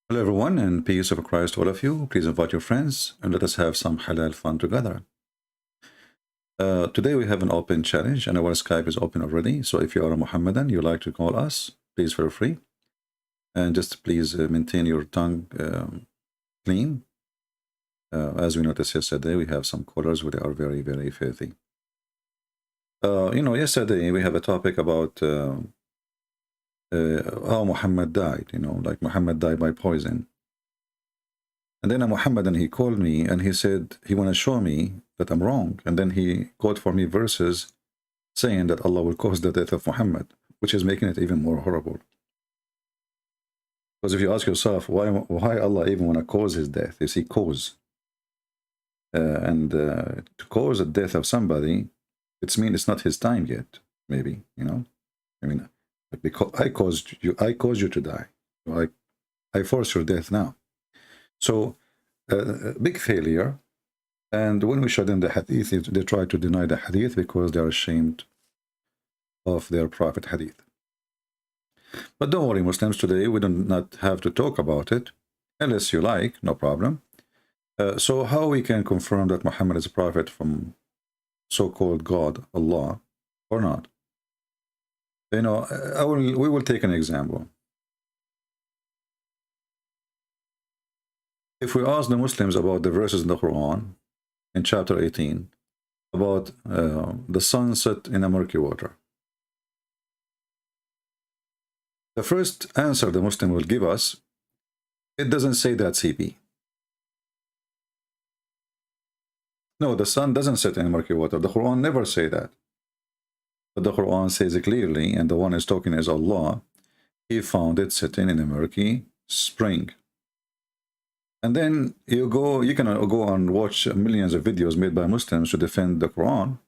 Hello everyone, and peace of Christ to all of you. Please invite your friends and let us have some halal fun together. Today we have an open challenge and our Skype is open already. So if you are a Muhammadan, you like to call us, please feel free. And just please maintain your tongue clean. As we noticed yesterday, we have some callers who are very, very filthy. Yesterday we have a topic about how Muhammad died, like Muhammad died by poison. And then a Muhammadan, he called me and he said he want to show me that I'm wrong. And then he quote for me verses saying that Allah will cause the death of Muhammad, which is making it even more horrible. Because if you ask yourself, why Allah even want to cause his death? You see, cause. To cause the death of somebody, it means it's not his time yet, maybe, I mean, because I caused you to die. I force your death now. So, big failure. And when we show them the hadith, they try to deny the hadith because they are ashamed of their prophet hadith. But don't worry, Muslims, today we do not have to talk about it, unless you like, no problem. So how we can confirm that Muhammad is a prophet from so-called God, Allah, or not? We will take an example. If we ask the Muslims about the verses in the Quran, in chapter 18, about the sun set in a murky water, the first answer the Muslim will give us, it doesn't say that, CP. No, the sun doesn't set in murky water. The Quran never say that. But the Quran says it clearly, and the one is talking is Allah. He found it sitting in a murky spring. And then you can go and watch millions of videos made by Muslims to defend the Quran.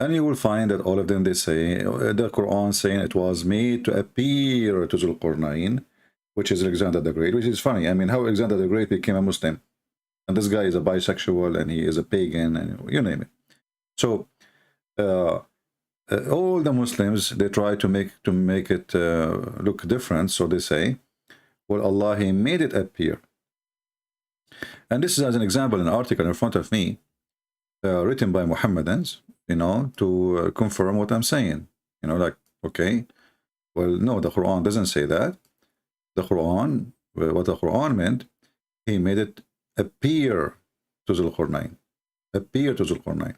And you will find that all of them, they say, the Quran saying it was made to appear to Dhul-Qarnayn, which is Alexander the Great, which is funny. I mean, how Alexander the Great became a Muslim. And this guy is a bisexual, and he is a pagan, and you name it. So, all the Muslims, they try to make it look different. So they say, well, Allah, he made it appear. And this is, as an example, an article in front of me, written by Muhammadans, to confirm what I'm saying. Like, okay, well, no, the Quran doesn't say that. The Quran, what the Quran meant, he made it appear to Dhul-Qarnayn. Appear to Dhul-Qarnayn.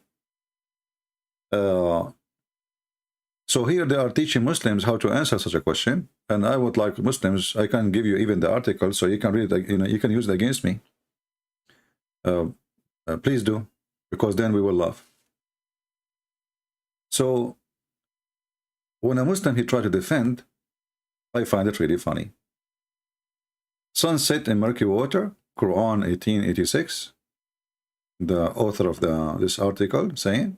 So here they are teaching Muslims how to answer such a question. And I would like Muslims, I can give you even the article so you can read it, you can use it against me. Please do, because then we will laugh. So when a Muslim, he tried to defend, I find it really funny. Sunset in murky water, Quran 1886, the author of this article saying,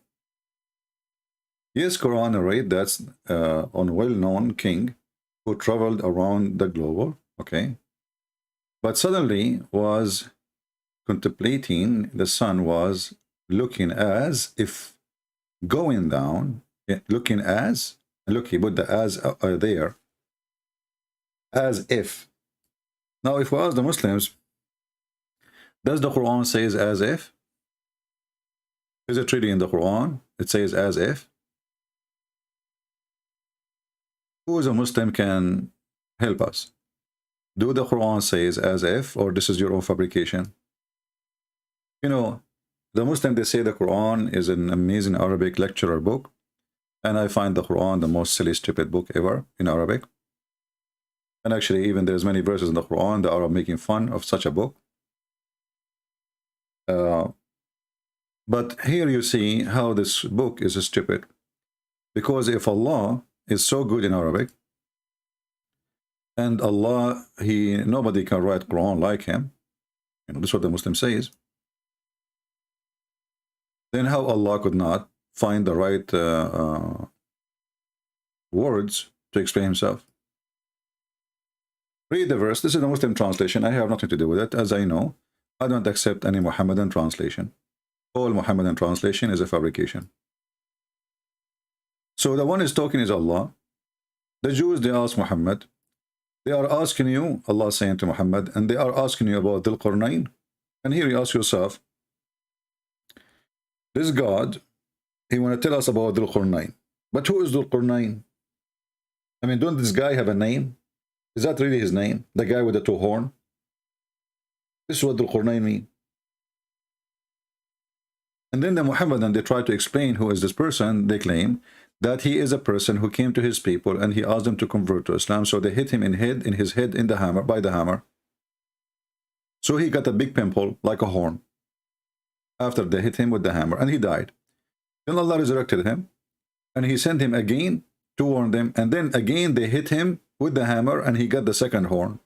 yes, Quran narrate that's on well-known king who traveled around the globe, okay, but suddenly was contemplating the sun, was looking as if going down, looking as, look, he put the as there, as if. Now, if we ask the Muslims, does the Quran says as if? Is it really in the Quran? It says as if. Who is a Muslim can help us? Do the Quran says as if, or this is your own fabrication? The Muslim, they say the Quran is an amazing Arabic lecturer book, and I find the Quran the most silly, stupid book ever in Arabic. And actually, even there's many verses in the Quran that are making fun of such a book. But here you see how this book is stupid. Because if Allah is so good in Arabic, and Allah, nobody can write Quran like him, this is what the Muslim says, then how Allah could not find the right words to explain himself? Read the verse. This is the Muslim translation. I have nothing to do with it. As I know, I don't accept any Muhammadan translation. All Muhammadan translation is a fabrication. So the one is talking is Allah. The Jews, they ask Muhammad, They are asking you, Allah saying to Muhammad, and they are asking you about Dhul-Qarnayn. And here you ask yourself, this God, he want to tell us about Dhul-Qarnayn. But who is Dhul-Qarnayn? I mean, don't this guy have a name? Is that really his name? The guy with the two horns? This is what Dhul-Qarnayn mean. And then the Muhammadan, they try to explain who is this person. They claim that he is a person who came to his people and he asked them to convert to Islam. So they hit him in his head in the hammer, by the hammer. So he got a big pimple like a horn after they hit him with the hammer, and he died. Then Allah resurrected him and he sent him again to warn them, and then again they hit him with the hammer and he got the second horn.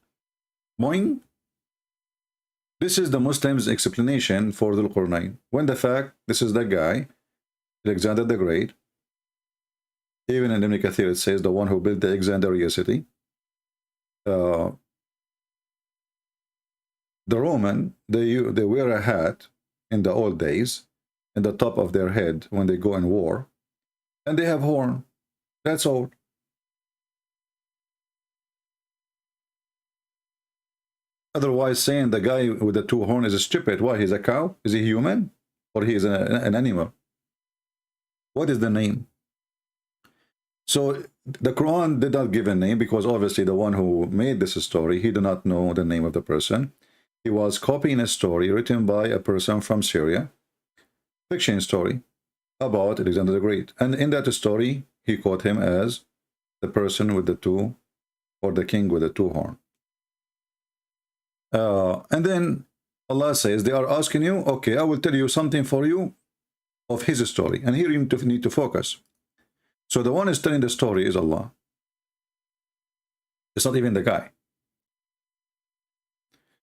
Boing. This is the Muslims' explanation for Dhul-Qarnayn. When the fact, this is the guy, Alexander the Great. Even in Ibn Kathir it says the one who built the Alexandria city. The Roman, they wear a hat in the old days in the top of their head when they go in war, and they have horn. That's all. Otherwise, saying the guy with the two horns is stupid. Why? He's a cow? Is he human? Or he is an animal? What is the name? So the Quran did not give a name, because obviously the one who made this story, he did not know the name of the person. He was copying a story written by a person from Syria, fiction story about Alexander the Great. And in that story, he quote him as the person with the two, or the king with the two horns. And then Allah says, they are asking you, okay, I will tell you something for you of his story. And here you need to focus. So the one who is telling the story is Allah. It's not even the guy.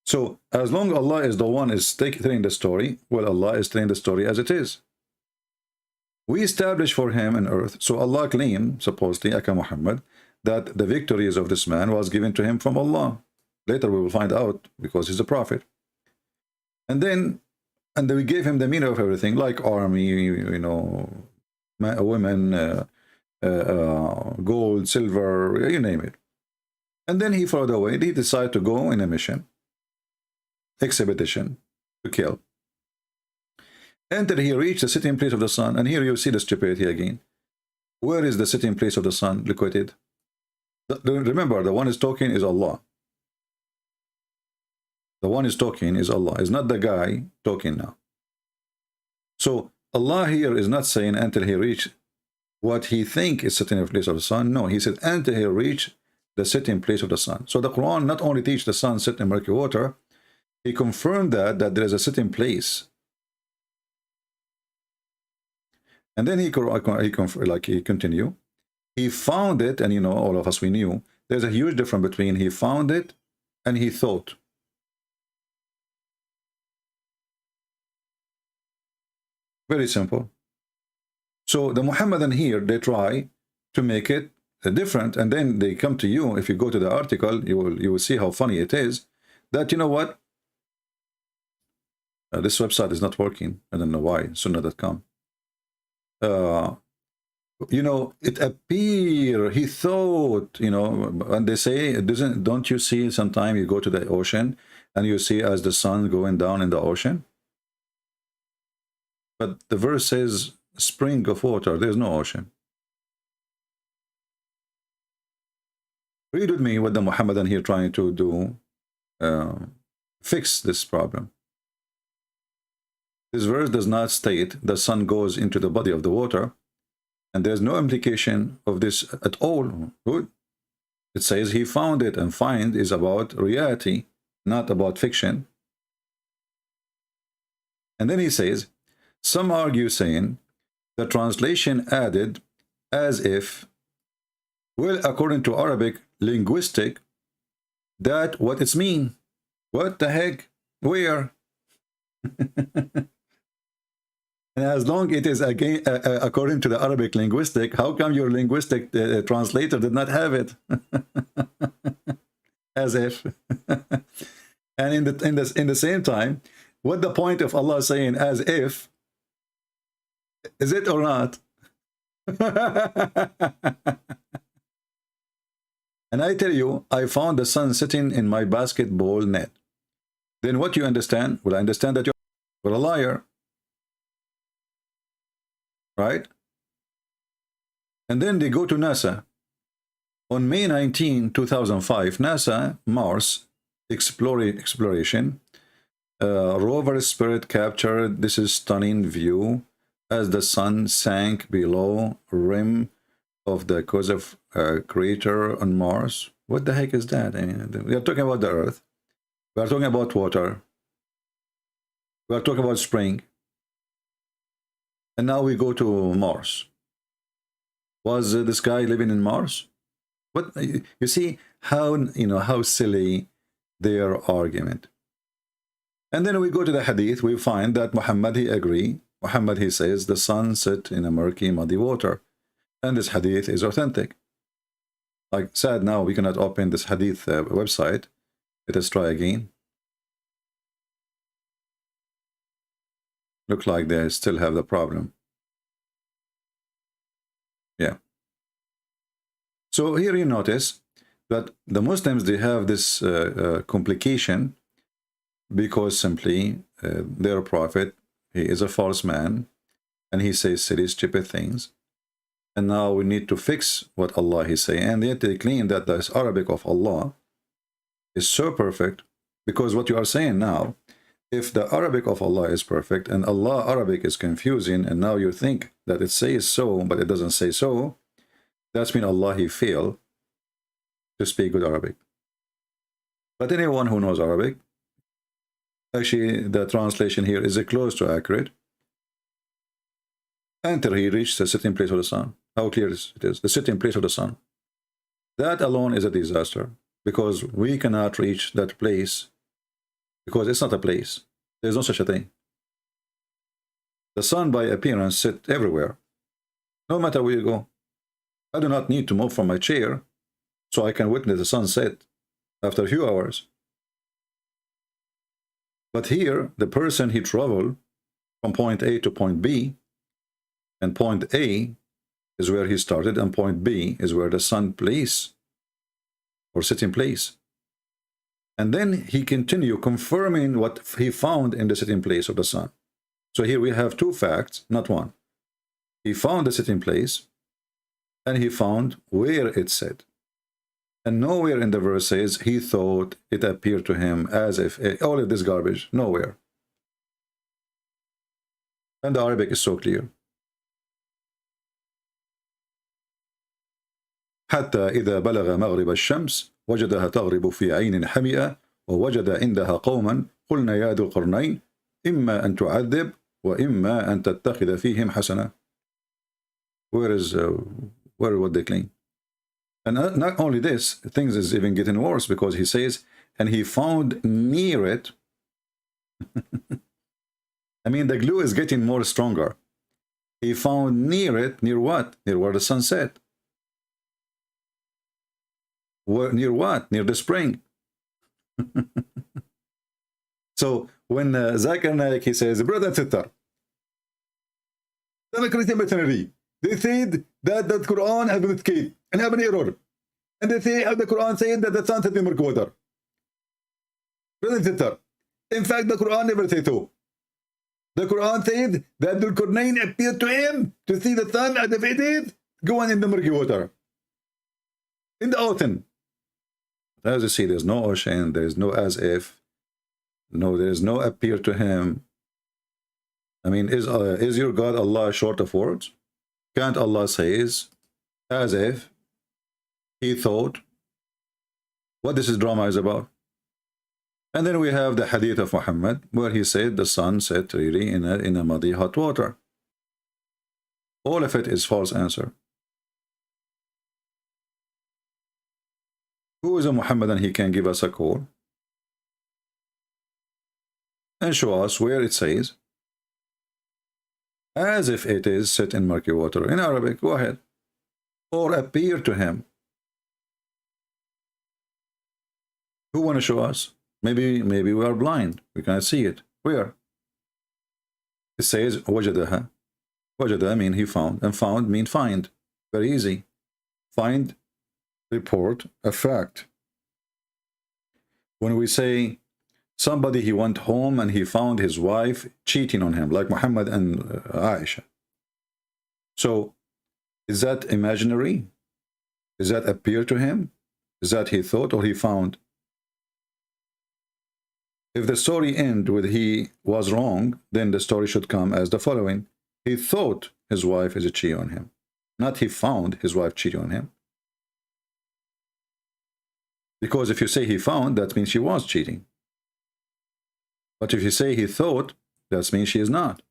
So as long as Allah is the one is telling the story, well, Allah is telling the story as it is. We establish for him an earth. So Allah claimed, supposedly, Aka Muhammad, that the victories of this man was given to him from Allah. Later we will find out, because he's a prophet. And then we gave him the meaning of everything, like army, you know, women, gold, silver, you name it. And then he followed away. He decided to go in a mission, expedition, to kill. Until he reached the sitting place of the sun. And here you see the stupidity again. Where is the sitting place of the sun located? Remember, the one who is talking is Allah. The one is talking is Allah. It's not the guy talking now. So Allah here is not saying until he reached what he think is sitting in the place of the sun. No, he said until he reached the sitting place of the sun. So the Quran not only teach the sun sit in murky water, he confirmed that there is a sitting place. And then he continue. He found it, and you know, all of us, we knew there's a huge difference between he found it and he thought. Very simple. So the Muhammadan here, they try to make it different, and then they come to you. If you go to the article, you will see how funny it is. That, you know what? This website is not working. I don't know why. Sunnah.com. You know, it appear he thought, you know, and they say it doesn't. Don't you see? Sometime you go to the ocean and you see as the sun going down in the ocean. But the verse says spring of water. There's no ocean. Read with me what the Muhammadan here trying to do, fix this problem. This verse does not state the sun goes into the body of the water, and there's no implication of this at all. Good. It says he found it, and find is about reality, not about fiction. And then he says, some argue saying the translation added as if, well, according to Arabic linguistic, that what it's mean. What the heck? Where? And as long it is again according to the Arabic linguistic, how come your linguistic translator did not have it? As if. And in the same time, what the point of Allah saying as if? Is it or not? and I tell you, I found the sun sitting in my basketball net. Then what you understand? Well, I understand that you're a liar, right? And then they go to NASA. On May 19, 2005, NASA Mars exploration rover Spirit captured this is stunning view as the sun sank below rim of the Khidr crater on Mars. What the heck is that? I mean, we are talking about the Earth. We are talking about water. We are talking about spring. And now we go to Mars. Was this guy living in Mars? What you see how how silly their argument. And then we go to the Hadith. We find that Muhammad he agree. Muhammad he says the sun set in a murky, muddy water, and this Hadith is authentic. Like sad now we cannot open this Hadith website. Let us try again. Look like they still have the problem. Yeah. So here you notice that the Muslims, they have this complication because simply their prophet, he is a false man and he says silly, stupid things. And now we need to fix what Allah is saying. And yet they claim that this Arabic of Allah is so perfect, because what you are saying now, if the Arabic of Allah is perfect and Allah Arabic is confusing, and now you think that it says so, but it doesn't say so, that's mean Allah he failed to speak good Arabic. But anyone who knows Arabic, actually the translation here is close to accurate. Until he reached the sitting place of the sun. How clear it is, the sitting place of the sun. That alone is a disaster, because we cannot reach that place, because it's not a place. There's no such a thing. The sun by appearance sits everywhere, no matter where you go. I do not need to move from my chair so I can witness the sunset after a few hours. But here, the person he traveled from point A to point B, and point A is where he started, and point B is where the sun place or sitting place. And then he continued confirming what he found in the sitting place of the sun. So here we have two facts, not one. He found the sitting place, and he found where it said. And nowhere in the verse says he thought it appeared to him as if all of this garbage. Nowhere. And the Arabic is so clear. حتى إذا بلغ مغرب الشمس وجدها تغرب في عين حمئة ووجد عندها قوما قلنا يا ذو القرنين إما أن تعذب وإما أن تتخذ فيهم حسنة. Where what they claim? And not only this, things is even getting worse, because he says, and he found near it. I mean, the glue is getting more stronger. He found near it, near what? Near where the sun set. Near what? Near the spring. So when Dhul-Qarnayn he says, brother and sister, they said that the Quran has been escaped and have an error. And they say how the Quran said that the sun set in murky water. Brother and sister, in fact, the Quran never said so. The Quran said that Dhul-Qarnayn appeared to him to see the sun as if it is going in the murky water, in the ocean. As you see, there's no ocean, there's no as if, no, there's no appear to him. I mean, is your God Allah short of words? Can't Allah says as if he thought? What this drama is about? And then we have the Hadith of Muhammad, where he said the sun set really in a muddy hot water. All of it is false answer. Who is a Muhammadan? He can give us a call and show us where it says as if it is set in murky water in Arabic. Go ahead. Or appear to him. Who want to show us? Maybe we are blind. We cannot see it. Where? It says wajadaha. Wajada mean he found, and found mean find. Very easy. Find report a fact. When we say somebody, he went home and he found his wife cheating on him, like Muhammad and Aisha. So, is that imaginary? Is that appear to him? Is that he thought or he found? If the story ends with he was wrong, then the story should come as the following. He thought his wife is cheating on him. Not he found his wife cheating on him. Because if you say he found, that means she was cheating. But if you say he thought, that means she is not.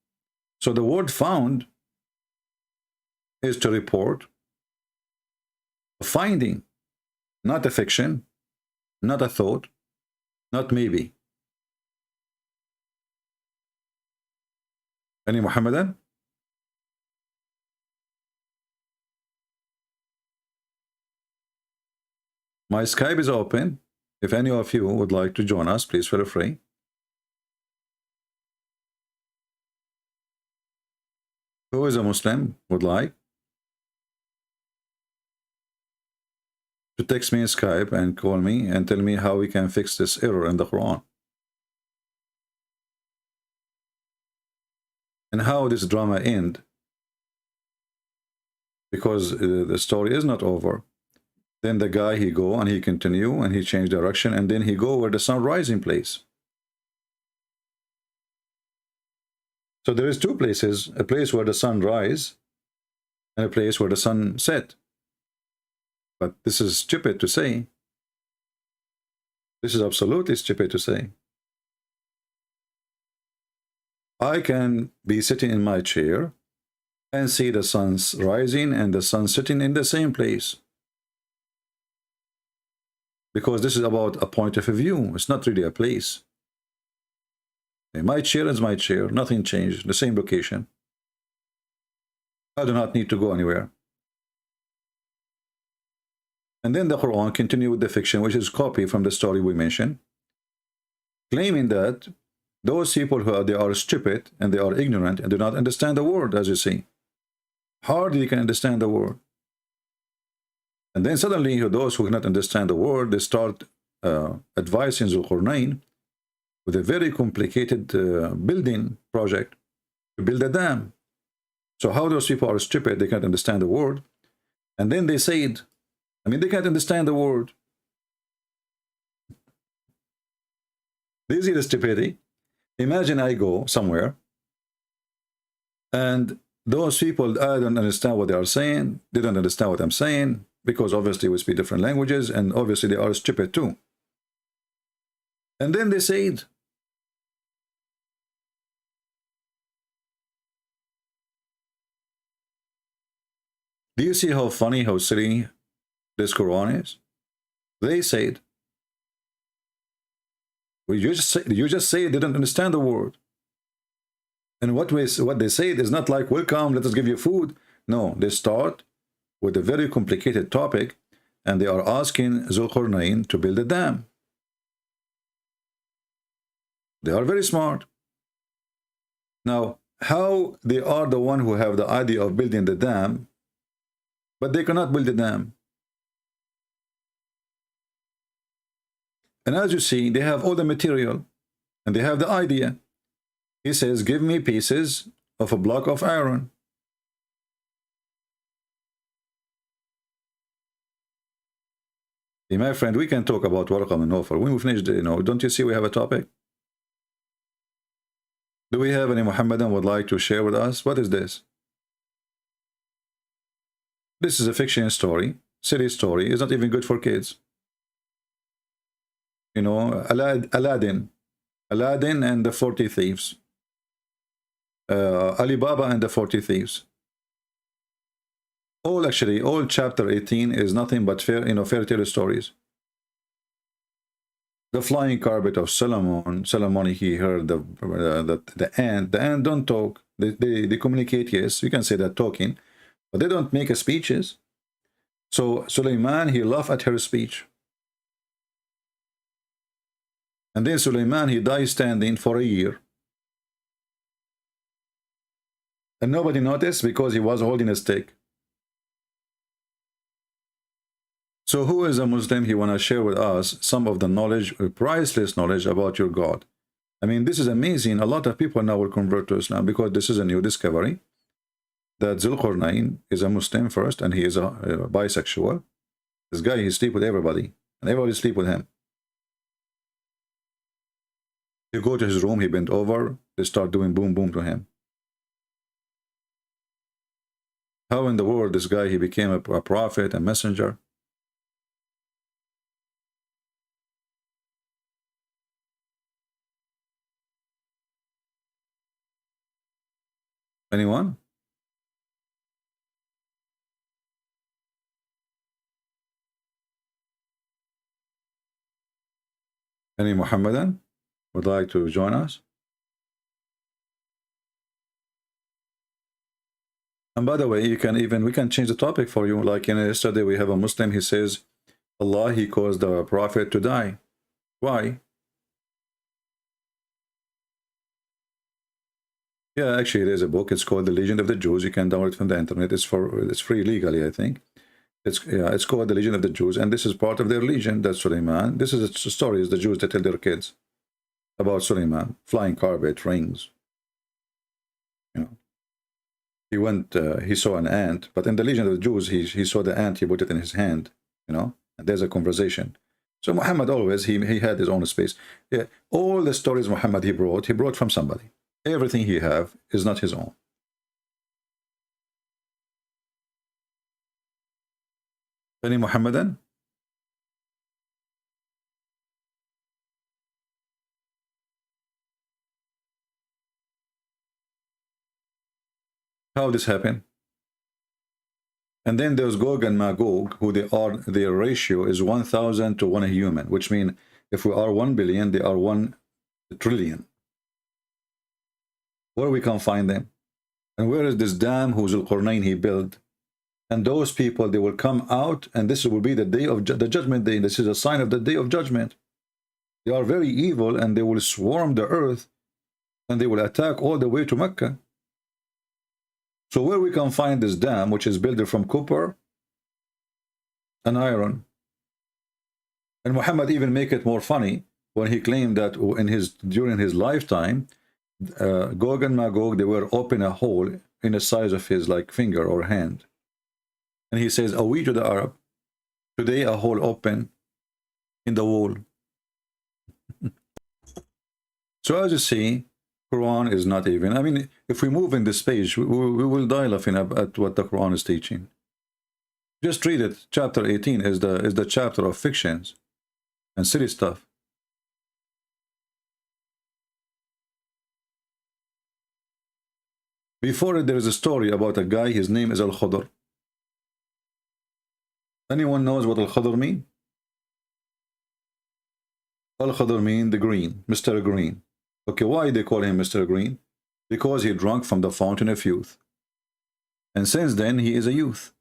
So the word found is to report a finding, not a fiction, not a thought, not maybe. Any Muhammadan? My Skype is open. If any of you would like to join us, please feel free. Who is a Muslim would like to text me in Skype and call me and tell me how we can fix this error in the Quran. And how this drama end. Because the story is not over. Then the guy, he go and he continue and he change direction and then he go where the sun rising place. So there is two places, a place where the sun rise and a place where the sun set. But this is stupid to say. This is absolutely stupid to say. I can be sitting in my chair and see the sun's rising and the sun sitting in the same place. Because this is about a point of view. It's not really a place. My chair is my chair. Nothing changed. The same location. I do not need to go anywhere. And then the Quran continue with the fiction, which is copy from the story we mentioned, claiming that those people they are stupid and they are ignorant and do not understand the word, as you see. Hardly you can understand the word. And then suddenly those who cannot understand the word, they start advising Dhul-Qarnayn with a very complicated building project to build a dam. So how those people are stupid, they can't understand the word. And then they said, they can't understand the word. Do you see the stupidity? Imagine I go somewhere and those people, I don't understand what they are saying. They don't understand what I'm saying because obviously we speak different languages and obviously they are stupid too. And then they said, do you see how funny, how silly this Quran is? They said, well, you just say they don't understand the word. And what they say is not like, welcome, let us give you food. No, they start with a very complicated topic and they are asking Dhul-Qarnayn to build a dam. They are very smart. Now, how they are the one who have the idea of building the dam, but they cannot build the dam. And as you see, they have all the material and they have the idea. He says, give me pieces of a block of iron. Hey, my friend, we can talk about Warqam and Nawfal. When we finish, don't you see we have a topic? Do we have any Muhammadan would like to share with us? What is this? This is a fiction story, silly story. It's not even good for kids. Aladdin and the 40 thieves. Alibaba and the 40 thieves. All chapter 18 is nothing but fairy tale stories. The flying carpet of Solomon, he heard the ant. The ant don't talk. They communicate, yes, you can say that talking, but they don't make speeches. So Suleiman, he laughed at her speech. And then Suleiman, he died standing for a year. And nobody noticed because he was holding a stick. So who is a Muslim? He want to share with us some of the knowledge, priceless knowledge about your God. I mean, this is amazing. A lot of people now will convert to Islam because this is a new discovery that Dhul-Qarnayn is a Muslim first, and he is a bisexual. This guy, he sleep with everybody, and everybody sleep with him. You go to his room, he bent over, they start doing boom boom to him. How in the world this guy, he became a prophet, a messenger? Anyone? Any Muhammadan would like to join us? And by the way, you can we can change the topic for you. Like yesterday, we have a Muslim, he says, Allah, he caused the prophet to die. Why? Yeah, actually, there's a book. It's called The Legend of the Jews. You can download it from the internet. It's free legally, I think. It's called The Legend of the Jews, and this is part of their religion. That's Suleiman. This is a story. It's the Jews that tell their kids about Suleiman, flying carpet, rings. You know, he went. He saw an ant, but in the Legend of the Jews, he saw the ant. He put it in his hand. You know, and there's a conversation. So Muhammad always he had his own space. Yeah, all the stories Muhammad he brought from somebody. Everything he have is not his own. Any Muhammadan? How this happen? And then there's Gog and Magog, who their ratio is 1,000 to 1 human, which means if we are 1 billion, they are 1 trillion. Where we can find them? And where is this dam who Dhul-Qarnayn he built? And those people, they will come out, and this will be the day of the judgment day. This is a sign of the day of judgment. They are very evil, and they will swarm the earth, and they will attack all the way to Mecca. So where we can find this dam, which is built from copper and iron? And Muhammad even make it more funny when he claimed that during his lifetime, Gog and Magog, they were open a hole in the size of his like finger or hand. And he says, are we to the Arab? Today a hole open in the wall. So as you see, Quran is not even, I mean, if we move in this page, we will die laughing at what the Quran is teaching. Just read it. Chapter 18 is the chapter of fictions and silly stuff. Before it, there is a story about a guy, his name is Al-Khidr. Anyone knows what Al-Khidr mean? Al-Khidr mean the green, Mr. Green. Okay, why they call him Mr. Green? Because he drank from the fountain of youth. And since then, he is a youth.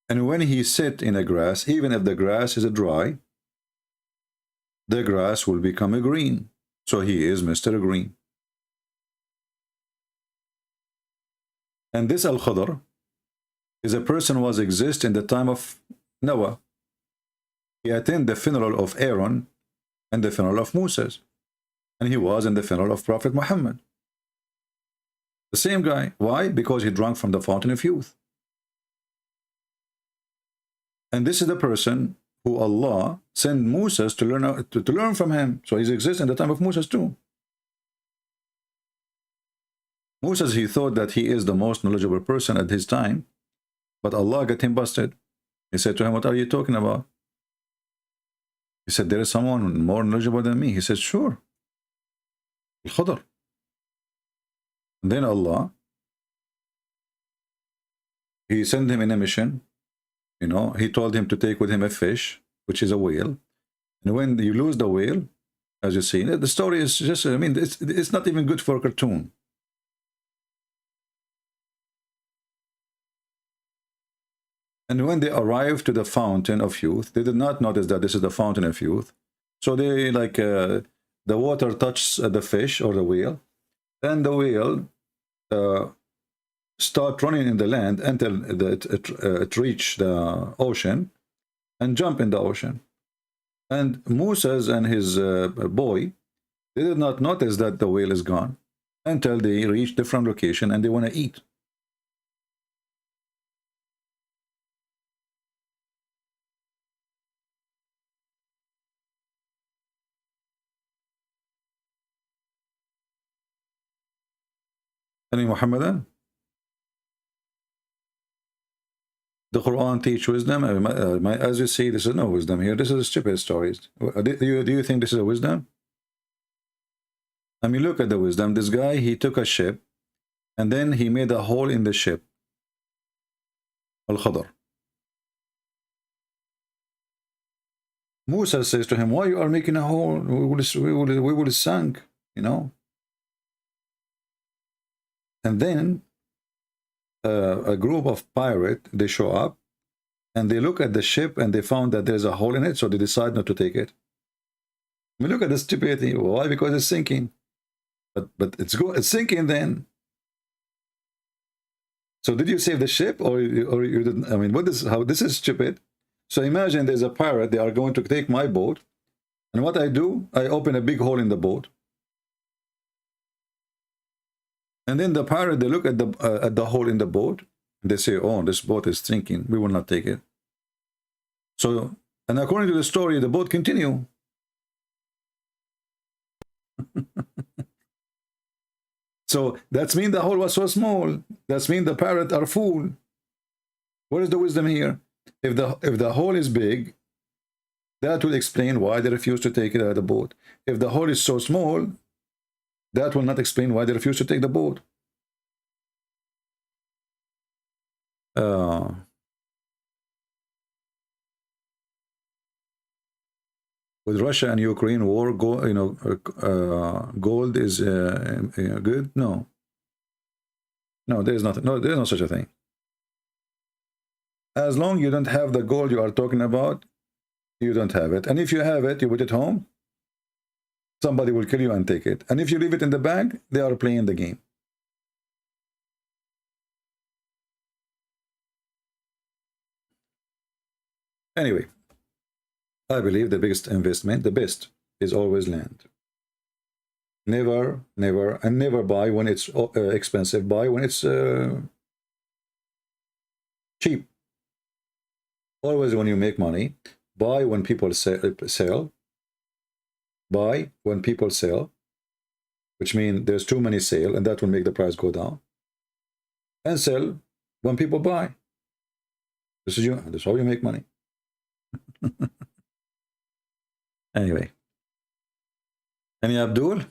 And when he sit in a grass, even if the grass is dry, the grass will become a green. So he is Mr. Green. And this Al-Khidr is a person who was exist in the time of Noah. He attended the funeral of Aaron and the funeral of Moses. And he was in the funeral of Prophet Muhammad. The same guy. Why? Because he drank from the fountain of youth. And this is the person who Allah sent Moses to learn from him. So he exists in the time of Moses too. Moses, he thought that he is the most knowledgeable person at his time, but Allah got him busted. He said to him, what are you talking about? He said, there is someone more knowledgeable than me. He said, sure. Al-Khidr. Then Allah, he sent him in a mission. You know, he told him to take with him a fish, which is a whale. And when you lose the whale, as you see, the story is just, I mean, it's not even good for a cartoon. And when they arrived to the fountain of youth, they did not notice that this is the fountain of youth. So they like, the water touched the fish or the whale. Then the whale start running in the land until it reach the ocean and jump in the ocean. And Moses and his boy, they did not notice that the whale is gone until they reach different location and they want to eat. Any Muhammadan? The Quran teach wisdom. As you see, this is no wisdom here. This is stupid stories. Do you think this is a wisdom? I mean, look at the wisdom. This guy, he took a ship, and then he made a hole in the ship. Al-Khidr. Musa says to him, why you are making a hole? We will sink, you know. And then a group of pirates, they show up, and they look at the ship, and they found that there's a hole in it, so they decide not to take it. I mean, look at the stupidity. Why? Because it's sinking. But it's sinking then. So did you save the ship, or you didn't? I mean, how this is stupid. So imagine there's a pirate. They are going to take my boat, and what I do, I open a big hole in the boat, and then the pirate, they look at the hole in the boat, and they say, "Oh, this boat is sinking. We will not take it." So, and according to the story, the boat continue. So that means the hole was so small. That means the parrot are fool. What is the wisdom here? If the hole is big, that will explain why they refuse to take it out of the boat. If the hole is so small, that will not explain why they refuse to take the boat. With Russia and Ukraine war, gold is good? No. No, there is nothing. No, there is no such a thing. As long as you don't have the gold you are talking about, you don't have it. And if you have it, you put it home, somebody will kill you and take it. And if you leave it in the bag, they are playing the game. Anyway, I believe the biggest investment, the best, is always land. Never, never, and never buy when it's expensive. Buy when it's cheap. Always when you make money, buy when people sell. Buy when people sell, which means there's too many sale, and that will make the price go down. And sell when people buy. This is how you make money. Anyway, any Abdul?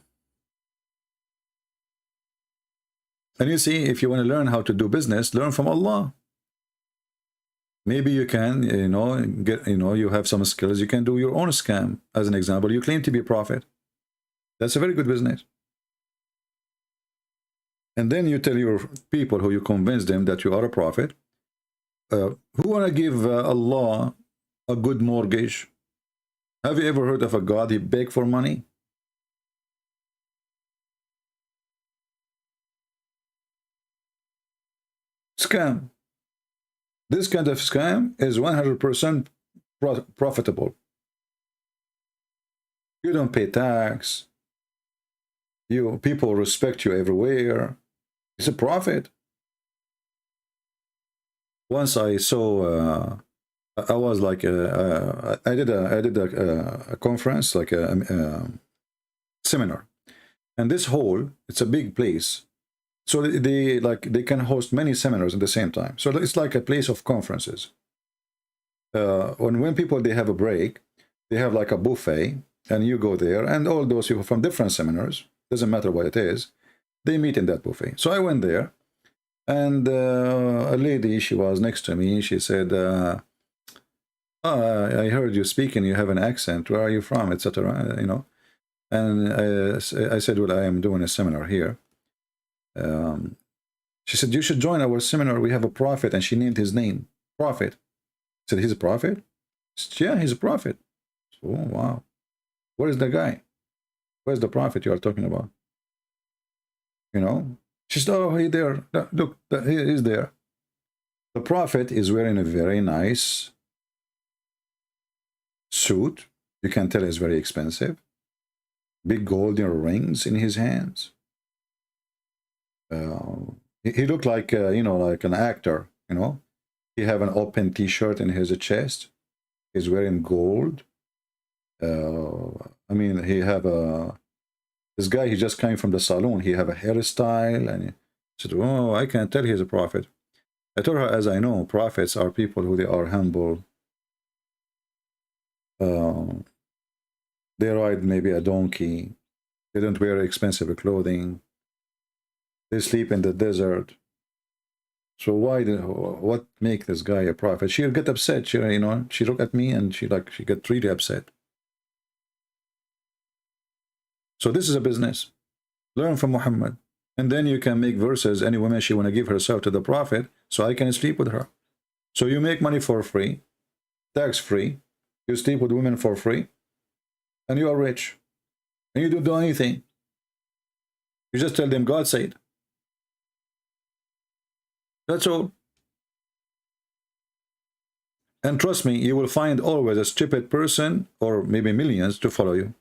And you see, if you want to learn how to do business, learn from Allah. Maybe you can, you have some skills. You can do your own scam. As an example, you claim to be a prophet. That's a very good business. And then you tell your people who you convince them that you are a prophet, who want to give Allah a good mortgage. Have you ever heard of a God he begged for money? Scam. This kind of scam is 100% profitable. You don't pay tax. People respect you everywhere. It's a profit. Once I saw, I was like, I did a conference, like a seminar, and this hall, it's a big place. So they can host many seminars at the same time. So it's like a place of conferences. When people they have a break, they have like a buffet, and you go there, and all those people from different seminars, doesn't matter what it is, they meet in that buffet. So I went there, and a lady, she was next to me. She said, "I heard you speaking. You have an accent. Where are you from, etc." And I said, "Well, I am doing a seminar here." She said, "You should join our seminar. We have a prophet," and she named his name, Prophet. I said, "He's a prophet?" She said, "Yeah, he's a prophet." So, oh, wow. Where is the guy? Where's the prophet you are talking about? She said, oh, he there. Look, he is there. The Prophet is wearing a very nice suit. You can tell it's very expensive. Big golden rings in his hands. He looked like, you know, like an actor, you know. He have an open T-shirt in his chest. He's wearing gold. I mean, he have a... This guy, he just came from the salon. He have a hairstyle, and he said, "Oh, I can tell he's a prophet." I told her, as I know, prophets are people who they are humble. They ride maybe a donkey. They don't wear expensive clothing. They sleep in the desert. So what make this guy a prophet? She'll get upset. She, you know, she look at me and she get really upset. So this is a business. Learn from Muhammad. And then you can make verses, any woman she want to give herself to the Prophet, so I can sleep with her. So you make money for free, tax-free, you sleep with women for free, and you are rich. And you don't do anything. You just tell them God said. That's all. And trust me, you will find always a stupid person, or maybe millions, to follow you.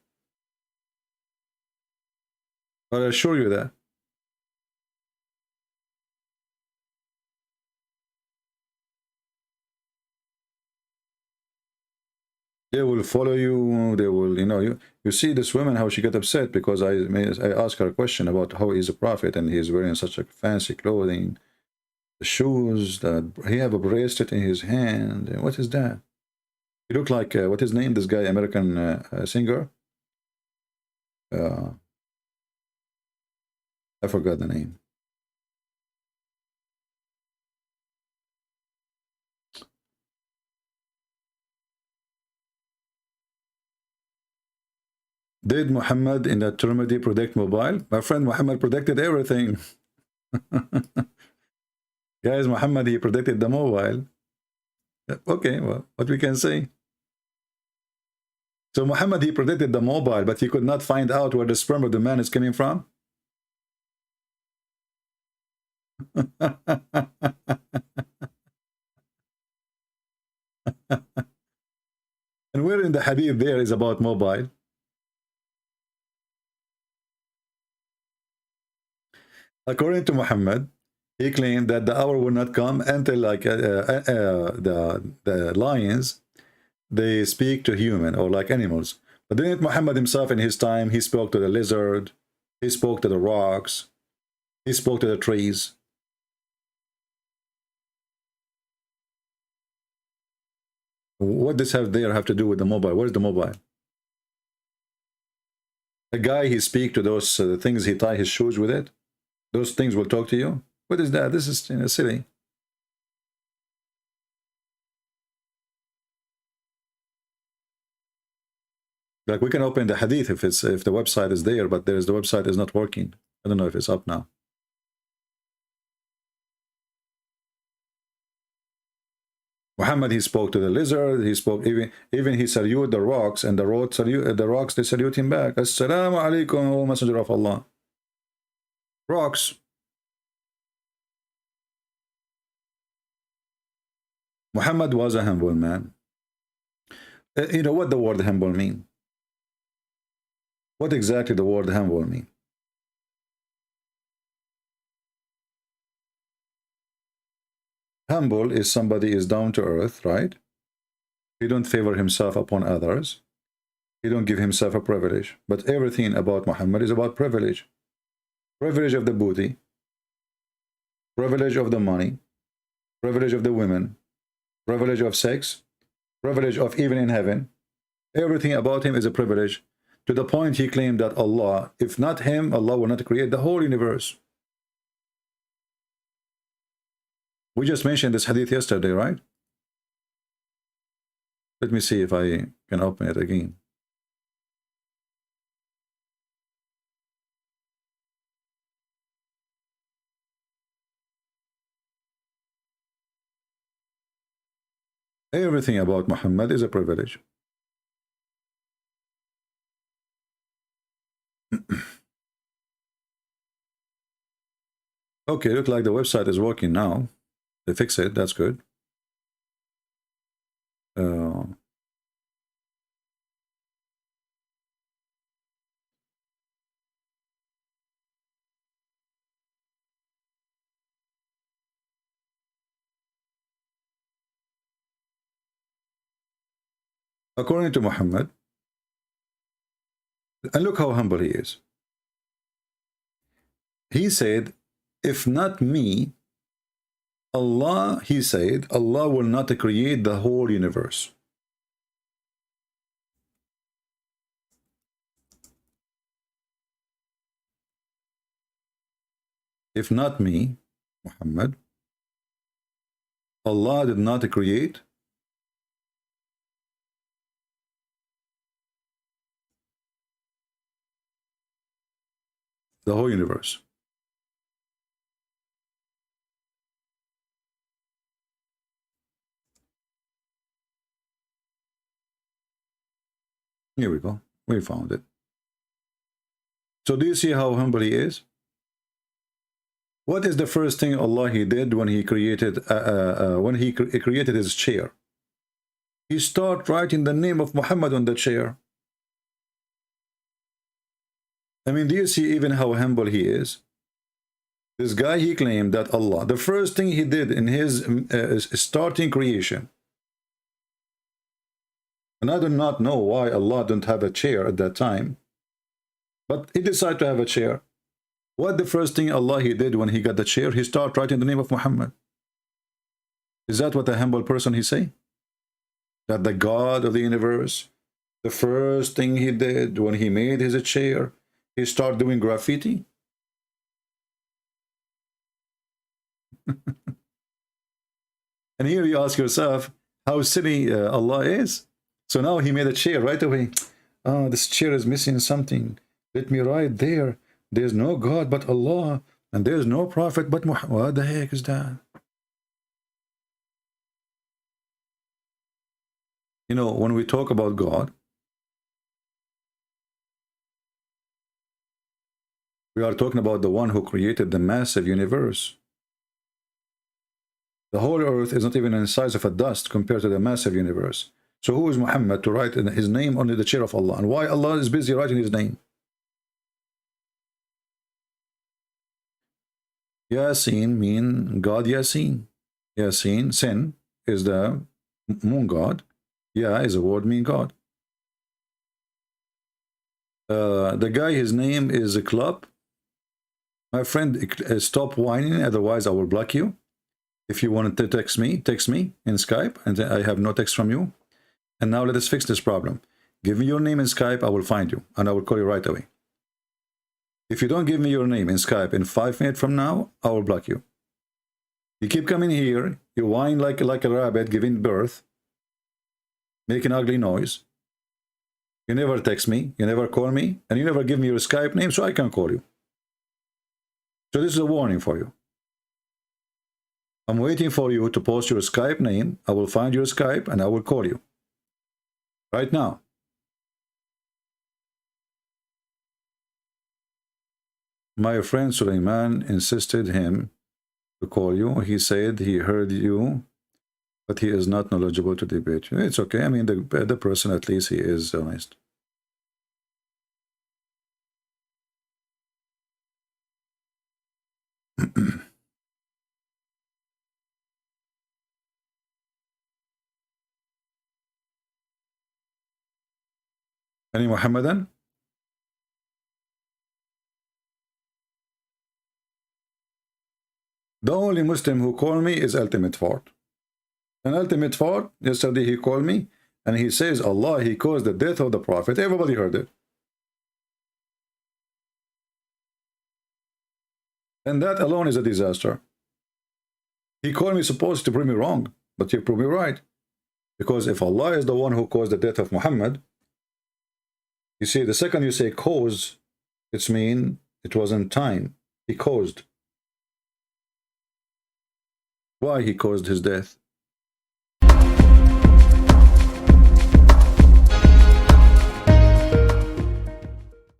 But I assure you that. They will follow you. They will, you know, you see this woman, how she get upset because I asked her a question about how he's a prophet and he's wearing such a fancy clothing, the shoes, that he have a bracelet in his hand. And what is that? He look like what his name? This guy, American singer. I forgot the name. Did Muhammad in that Tirmidhi predict mobile? My friend Muhammad predicted everything. Guys, Muhammad, he predicted the mobile. Okay, well, what we can say? So Muhammad, he predicted the mobile, but he could not find out where the sperm of the man is coming from. And where in the hadith there is about mobile? According to Muhammad, he claimed that the hour will not come until like the lions, they speak to human or like animals. But didn't Muhammad himself in his time, he spoke to the lizard, he spoke to the rocks, he spoke to the trees. What does have to do with the mobile? Where's the mobile? A guy, he speak to those things, he tie his shoes with it. Those things will talk to you. What is that? This is, you know, silly. Like we can open the hadith if the website is there, but the website is not working. I don't know if it's up now. Muhammad, he spoke to the lizard, he spoke, even he saluted the rocks, and the rocks, they salute him back. Assalamu alaikum, O Messenger of Allah. Rocks. Muhammad was a humble man. You know what the word humble mean? What exactly the word humble mean? Humble is somebody is down to earth, right? He don't favor himself upon others. He don't give himself a privilege. But everything about Muhammad is about privilege. Privilege of the booty, privilege of the money, privilege of the women, privilege of sex, privilege of even in heaven. Everything about him is a privilege, to the point he claimed that Allah, if not him, Allah will not create the whole universe. We just mentioned this hadith yesterday, right? Let me see if I can open it again. Everything about Muhammad is a privilege. Okay, look like the website is working now. They fix it. That's good. According to Muhammad, and look how humble he is. He said, if not me, Allah, he said, Allah will not create the whole universe. If not me, Muhammad, Allah did not create the whole universe. Here we go. We found it. So do you see how humble he is? What is the first thing Allah he did when he created created his chair? He started writing the name of Muhammad on the chair. I mean, do you see even how humble he is? This guy, he claimed that Allah, the first thing he did in his starting creation, and I do not know why Allah didn't have a chair at that time, but he decided to have a chair. What the first thing Allah he did when he got the chair? He started writing the name of Muhammad. Is that what a humble person he say? That the God of the universe, the first thing he did when he made his chair, he started doing graffiti? And here you ask yourself how silly Allah is. So now he made a chair right away. Oh, this chair is missing something. Let me write there. There's no God but Allah, and there's no prophet but Muhammad. What the heck is that? You know, when we talk about God, we are talking about the one who created the massive universe. The whole earth is not even in the size of a dust compared to the massive universe. So who is Muhammad to write his name under the chair of Allah? And why Allah is busy writing his name? Yasin mean God Yasin. Yasin, sin, is the moon god. Ya is a word mean God. The guy, his name is a club. My friend, stop whining, otherwise I will block you. If you want to text me in Skype, and I have no text from you. And now let us fix this problem. Give me your name in Skype, I will find you, and I will call you right away. If you don't give me your name in Skype in 5 minutes from now, I will block you. You keep coming here, you whine like a rabbit giving birth, making ugly noise. You never text me, you never call me, and you never give me your Skype name so I can call you. So this is a warning for you. I'm waiting for you to post your Skype name. I will find your Skype and I will call you. Right now. My friend Suleiman insisted him to call you. He said he heard you, but he is not knowledgeable to debate you. It's okay. I mean, the person, at least he is honest. Any Muhammadan? The only Muslim who called me is Ultimate Fort. And Ultimate Fort, yesterday he called me, and he says, Allah, he caused the death of the Prophet. Everybody heard it. And that alone is a disaster. He called me supposed to prove me wrong, but you prove me right. Because if Allah is the one who caused the death of Muhammad, you see, the second you say cause, it's mean it wasn't time. He caused. Why he caused his death?